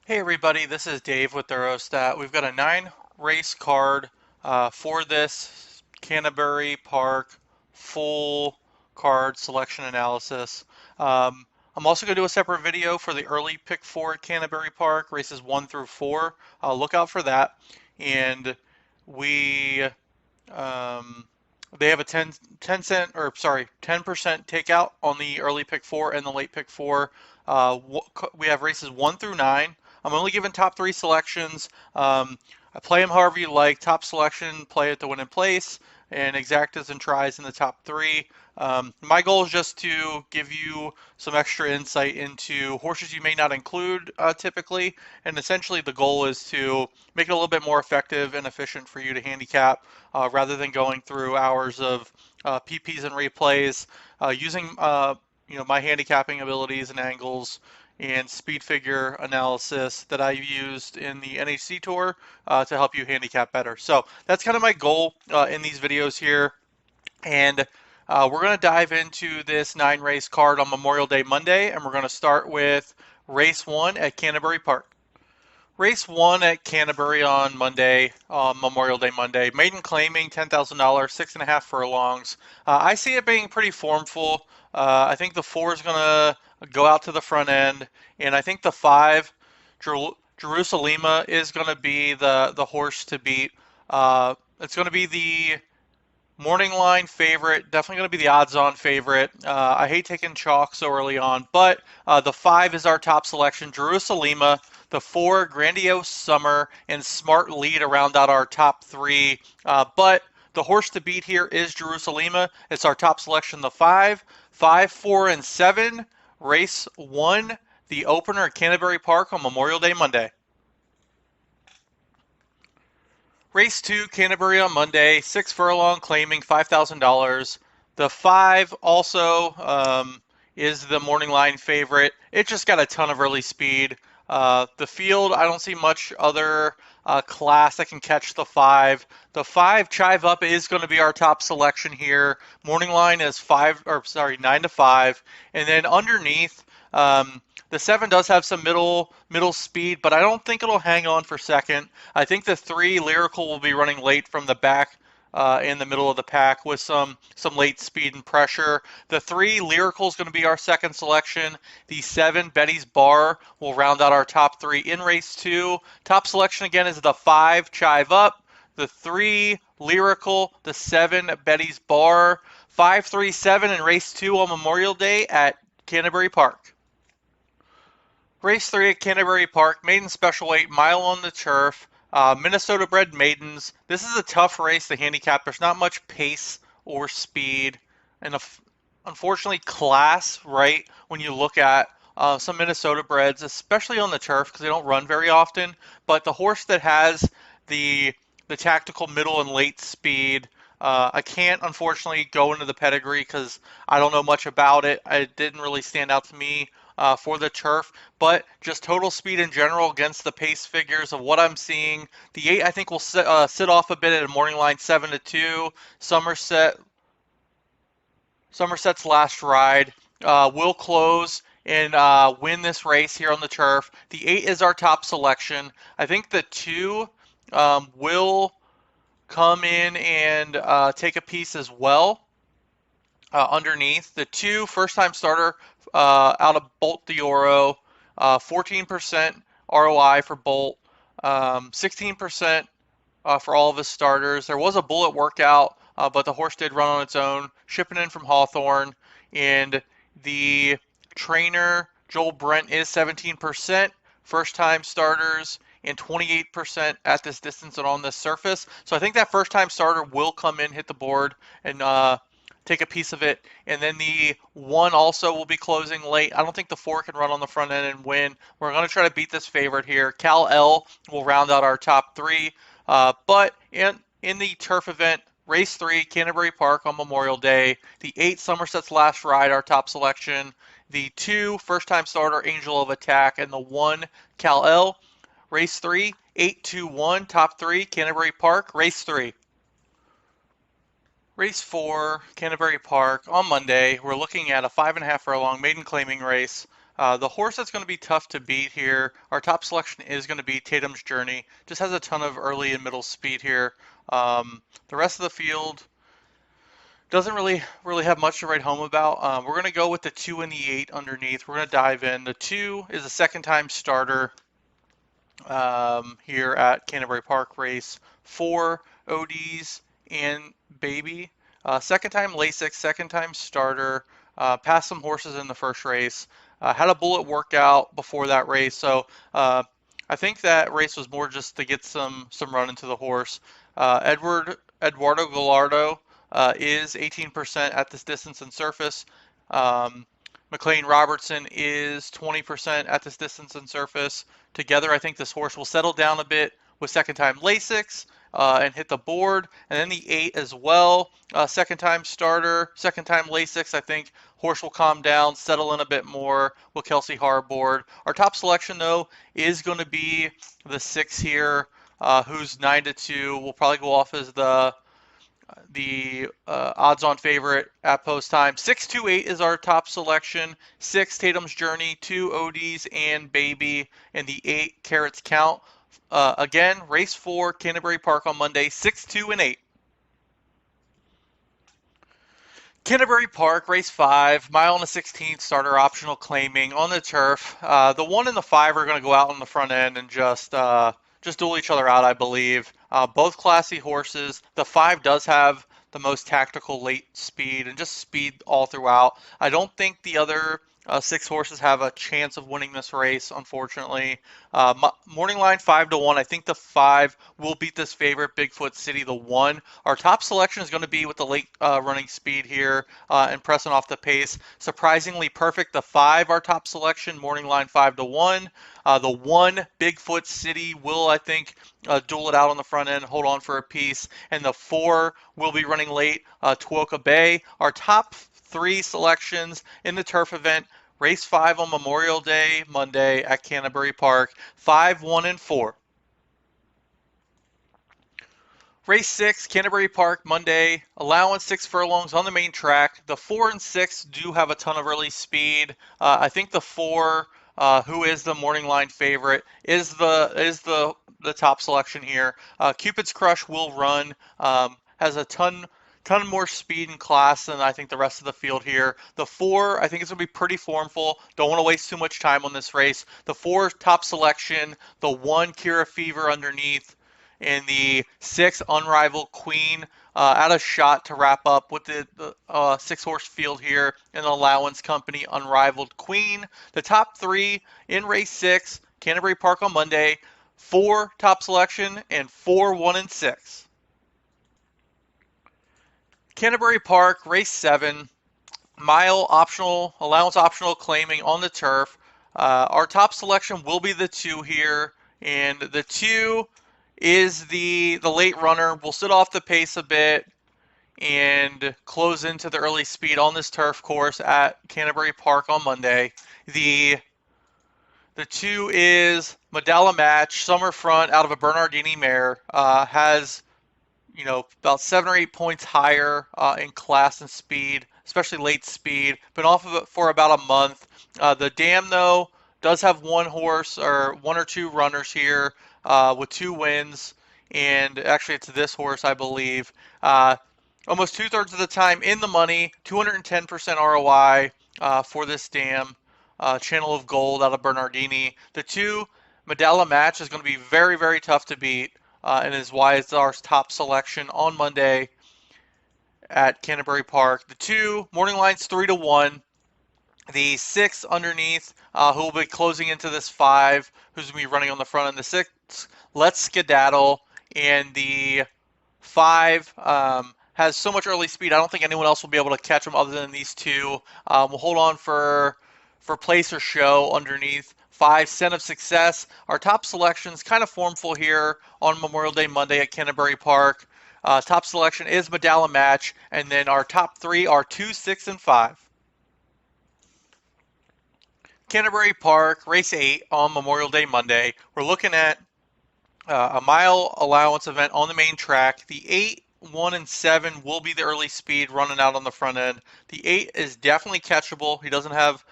Hey everybody, this is Dave with Eurostat. We've got a 9 race card for this Canterbury Park full card selection analysis. I'm also going to do a separate video for the early pick 4 at Canterbury Park, races 1 through 4. Look out for that. And we um, they have a 10 cent, or sorry, 10% takeout on the early pick 4 and the late pick 4. We have races 1 through 9. I'm only giving top 3 selections. I play them however you like. Top selection, play it to win in place, and exactas and tries in the top 3. My goal is just to give you some extra insight into horses you may not include typically, and essentially the goal is to make it a little bit more effective and efficient for you to handicap rather than going through hours of PPs and replays, using my handicapping abilities and angles and speed figure analysis that I used in the NHC Tour to help you handicap better. So that's kind of my goal in these videos here. And we're going to dive into this 9 race card on Memorial Day Monday, and we're going to start with race 1 at Canterbury Park. Race 1 at Canterbury on Monday, Memorial Day Monday. Maiden claiming $10,000, 6.5 furlongs. I see it being pretty formful. I think the 4 is going to go out to the front end, and I think the 5, Jerusalema, is going to be the horse to beat. It's going to be the morning line favorite, definitely going to be the odds-on favorite. I hate taking chalk so early on, but the 5 is our top selection. Jerusalema, the 4, Grandiose Summer, and Smart Lead to round out our top 3. But the horse to beat here is Jerusalema. It's our top selection. The 5, 5, 4, and 7. Race 1, the opener at Canterbury Park on Memorial Day Monday. Race 2, Canterbury on Monday, 6 furlong, claiming $5,000. The 5 also is the morning line favorite. It just got a ton of early speed. The field, I don't see much other class that can catch the 5. The 5 Chive Up is going to be our top selection here. Morning line is 9 to 5, and then underneath. The 7 does have some middle speed, but I don't think it'll hang on for second. I think the 3 Lyrical will be running late from the back in the middle of the pack with some late speed and pressure. The 3 Lyrical is going to be our second selection. The 7 Betty's Bar will round out our top 3 in race 2. Top selection again is the 5 Chive Up, the 3 Lyrical, the 7 Betty's Bar. 5-3-7 in race 2 on Memorial Day at Canterbury Park. Race 3 at Canterbury Park, maiden special weight, mile on the turf, Minnesota bred maidens. This is a tough race to handicap. There's not much pace or speed, and unfortunately class, right, when you look at some Minnesota breds, especially on the turf because they don't run very often. But the horse that has the tactical middle and late speed, I can't unfortunately go into the pedigree because I don't know much about it. It didn't really stand out to me for the turf, but just total speed in general against the pace figures of what I'm seeing. The 8 I think will sit off a bit at a morning line 7-2. Somerset's last ride will close and win this race here on the turf. The 8 is our top selection. I think the 2 will come in and take a piece as well. Underneath the 2 first-time starter out of Bolt Dioro, 14% ROI for Bolt, 16% for all of his starters. There was a bullet workout, but the horse did run on its own, shipping in from Hawthorne. And the trainer, Joel Brent, is 17% first-time starters and 28% at this distance and on this surface. So I think that first-time starter will come in, hit the board, and take a piece of it. And then the 1 also will be closing late. I don't think the 4 can run on the front end and win. We're going to try to beat this favorite here. Cal L will round out our top 3. But in the turf event, race 3, Canterbury Park on Memorial Day, the 8 Somerset's last ride, our top selection, the 2 first-time starter, Angel of Attack, and the 1 Cal L. Race 3, 8-2-1, top 3, Canterbury Park, race 3. Race 4, Canterbury Park on Monday. We're looking at a 5.5 furlong maiden claiming race. The horse that's going to be tough to beat here, our top selection is going to be Tatum's Journey. Just has a ton of early and middle speed here. The rest of the field doesn't really have much to write home about. We're going to go with the 2 and the 8 underneath. We're going to dive in. The 2 is a second-time starter here at Canterbury Park race 4 ODs and baby. Second time Lasix, second time starter. Passed some horses in the first race. Had a bullet workout before that race, so I think that race was more just to get some run into the horse. Eduardo Gallardo is 18% at this distance and surface. McLean Robertson is 20% at this distance and surface. Together, I think this horse will settle down a bit with second time Lasix and hit the board. And then the 8 as well. Second time starter, second time Lasix. I think horse will calm down, settle in a bit more with Kelsey Harbord. Our top selection, though, is going to be the 6 here, who's 9-2. Will probably go off as the odds-on favorite at post time. 628 is our top selection. 6 Tatum's Journey, 2 ODs and baby, and the 8 Carrots Count. Again, race 4, Canterbury Park on Monday, 6, 2, and 8. Canterbury Park, race 5, mile and a 16th, starter optional claiming on the turf. The 1 and the 5 are going to go out on the front end and just duel each other out, I believe. Both classy horses. The 5 does have the most tactical late speed and just speed all throughout. I don't think the other 6 horses have a chance of winning this race, unfortunately. Morning line 5-1. I think the 5 will beat this favorite, Bigfoot City, the 1. Our top selection is going to be with the late running speed here and pressing off the pace. Surprisingly perfect. The 5, our top selection, morning line 5-1. The 1, Bigfoot City, will, I think, duel it out on the front end, hold on for a piece. And the 4 will be running late, Tuoka Bay. Our top 3 selections in the turf event, race 5 on Memorial Day, Monday at Canterbury Park, 5, 1, and 4. Race 6, Canterbury Park, Monday, allowance 6 furlongs on the main track. The 4 and 6 do have a ton of early speed. I think the 4, who is the morning line favorite, is the top selection here. Cupid's Crush will run, has a ton more speed and class than I think the rest of the field here. The 4, I think it's going to be pretty formful. Don't want to waste too much time on this race. The 4, top selection. The 1, Kira Fever underneath. And the 6, Unrivaled Queen. At a shot to wrap up with the 6-horse field here in the allowance company, Unrivaled Queen. The top 3 in race 6, Canterbury Park on Monday. 4, top selection, and 4, 1, and 6. Canterbury Park, race 7, mile optional, allowance optional claiming on the turf. Our top selection will be the 2 here, and the 2 is the late runner. We'll sit off the pace a bit and close into the early speed on this turf course at Canterbury Park on Monday. The 2 is Medalla Match, summer front out of a Bernardini mare, has about 7 or 8 points higher in class and speed, especially late speed. Been off of it for about a month. The dam, though, does have 1 horse or 1 or 2 runners here with 2 wins, and actually it's this horse, I believe. Almost 2/3 of the time in the money, 210% ROI for this dam. Channel of Gold out of Bernardini. The 2, Medalla Match, is going to be very, very tough to beat. And is why it's our top selection on Monday at Canterbury Park. The 2, morning line's 3-1. The 6 underneath, who will be closing into this 5, who's going to be running on the front. And the 6, Let's Skedaddle. And the 5 has so much early speed, I don't think anyone else will be able to catch him other than these 2. We'll hold on for place or show underneath. 5, Scent of Success. Our top selections kind of formful here on Memorial Day Monday at Canterbury Park. Top selection is Medalla Match, and then our top 3 are 2, 6, and 5. Canterbury Park, race 8 on Memorial Day Monday. We're looking at a mile allowance event on the main track. The 8, 1, and 7 will be the early speed running out on the front end. The 8 is definitely catchable. He doesn't have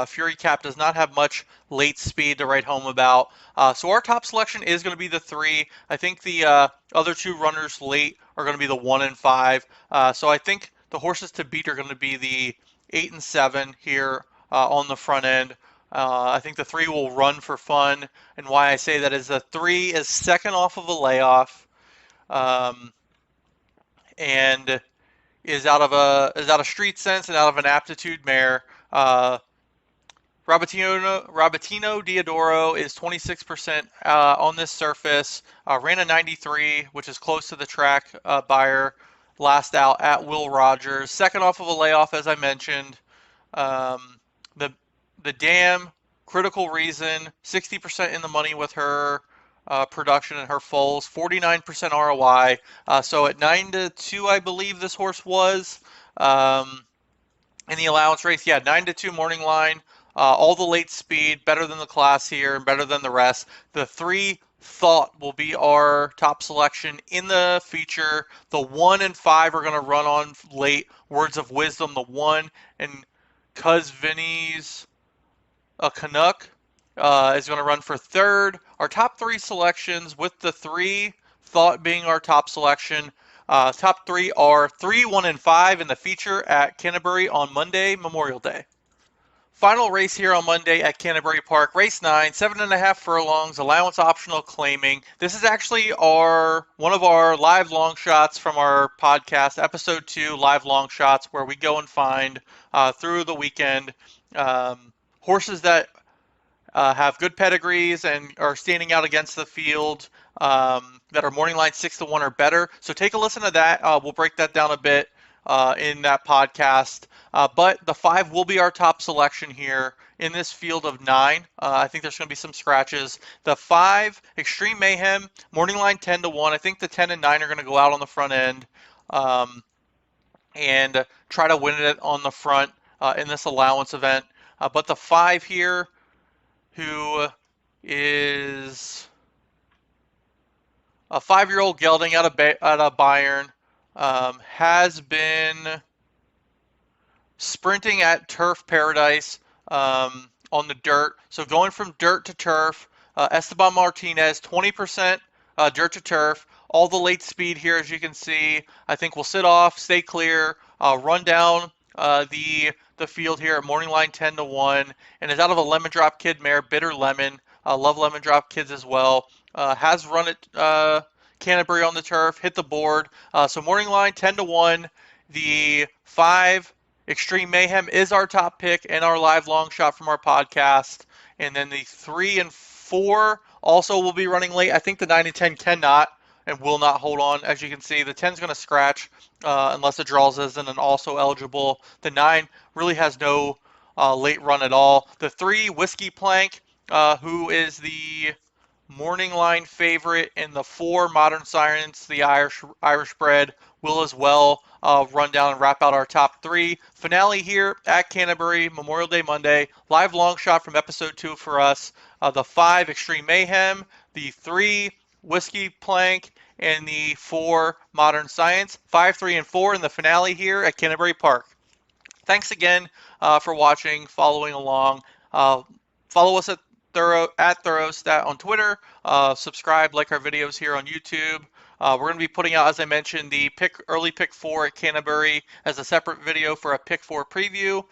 Fury Cap does not have much late speed to write home about. So our top selection is going to be the 3. I think the other 2 runners late are going to be the 1 and 5. So I think the horses to beat are going to be the 8 and 7 here on the front end. I think the 3 will run for fun, and why I say that is the 3 is second off of a layoff, um, and is out of street sense and out of an aptitude mare. Robertino Diodoro is 26% on this surface. Ran a 93, which is close to the track buyer last out at Will Rogers. Second off of a layoff, as I mentioned. Um, the the Dam, Critical Reason, 60% in the money with her production and her foals, 49% ROI. So at 9-2, I believe this horse was. In the allowance race, yeah, 9-2 morning line. All the late speed, better than the class here and better than the rest. The 3 Thought will be our top selection in the feature. The 1 and 5 are going to run on late. Words of Wisdom, the 1, and Cuz Vinny's a Canuck is going to run for third. Our top 3 selections, with the 3 Thought being our top selection. Top 3 are 3, 1, and 5 in the feature at Canterbury on Monday, Memorial Day. Final race here on Monday at Canterbury Park, race 9, 7.5 furlongs, allowance optional claiming. This is actually one of our live long shots from our podcast, episode 2, live long shots, where we go and find through the weekend horses that have good pedigrees and are standing out against the field, that are morning line 6-1 or better. So take a listen to that. We'll break that down a bit in that podcast. But the 5 will be our top selection here in this field of 9. I think there's going to be some scratches. The 5, Extreme Mayhem, morning line 10-1. I think the 10 and 9 are going to go out on the front end and try to win it on the front in this allowance event. But the 5 here, who is a 5-year-old gelding out of Bayern, has been sprinting at Turf Paradise on the dirt. So going from dirt to turf, Esteban Martinez, 20% dirt to turf. All the late speed here, as you can see, I think will sit off, stay clear, run down the field here at morning line 10-1, and is out of a Lemon Drop Kid mare, Bitter Lemon. Love Lemon Drop Kids as well. Has run at Canterbury on the turf, hit the board. So morning line 10-1. The 5 Extreme Mayhem is our top pick and our live long shot from our podcast. And then the 3 and 4 also will be running late. I think the 9 and 10 cannot and will not hold on. As you can see, the 10 is going to scratch unless it draws as an also eligible. The 9 really has no late run at all. The 3 Whiskey Plank, who is the morning line favorite, and the 4 Modern Science, the Irish bred, will as well run down and wrap out our top 3. Finale here at Canterbury, Memorial Day Monday. Live long shot from episode 2 for us. The 5 Extreme Mayhem, the 3 Whiskey Plank, and the 4 Modern Science. 5, 3, and 4 in the finale here at Canterbury Park. Thanks again for watching, following along. Follow us at Thorostat on Twitter. Subscribe, like our videos here on YouTube. We're going to be putting out, as I mentioned, the early pick 4 at Canterbury as a separate video for a pick 4 preview.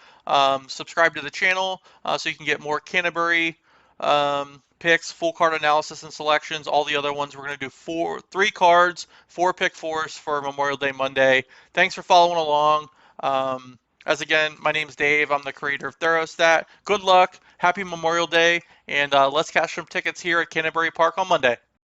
Subscribe to the channel so you can get more Canterbury picks, full card analysis and selections. All the other ones, we're going to do 3 cards, 4 pick 4s for Memorial Day Monday. Thanks for following along. As again, my name's Dave. I'm the creator of Thorostat. Good luck. Happy Memorial Day. And let's cash some tickets here at Canterbury Park on Monday.